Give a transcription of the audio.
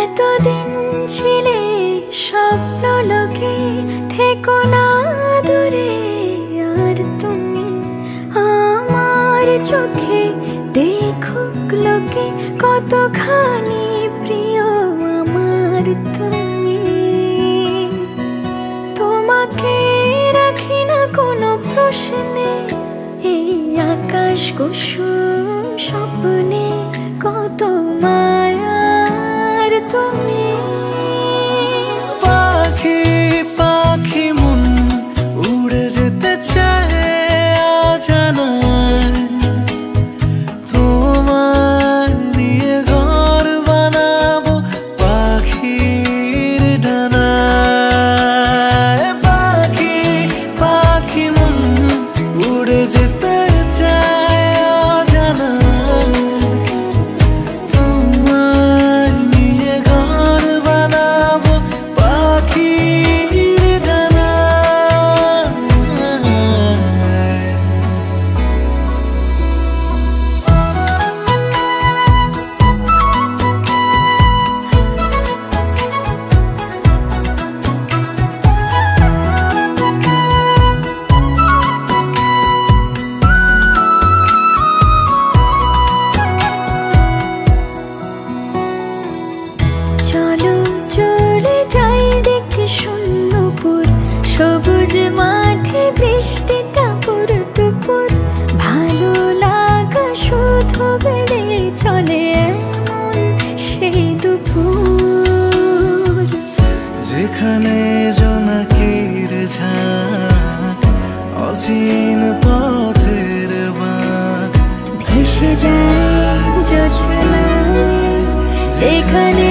এতদিন ছিলে স্বপ্ন লোকে, থেকো না দূরে আর তুমি আমার চোখে। দেখুক লোকে কতখানি প্রিয় আমার তুমি। তোমাকে রাখি না কোনো প্রশ্নে, এই আকাশ কুসুম স্বপ্নে কত মায়ার তুমি। পাখি পাখি মন উড়ে যেতে চায় অজানায়, তোমার নিয়ে ঘর বানাবো পাখির ডানায়। পাখি পাখি মন উড়ে যেতে চায় অজানায়, তোমার নিয়ে ঘর বানাবো পাখির ডানায়। চলো চলে যাই দেখে শূন্যপুর, সবুজ মাঠে বৃষ্টি টাপুর টুপুর। ভালো লাগা শুধু বেড়ে চলে এমন সেই দুপুর, যেখানে জোনাকির ঝাঁক অচিন পথের বাঁক ভেসে যায় জোছনায়। যেখানে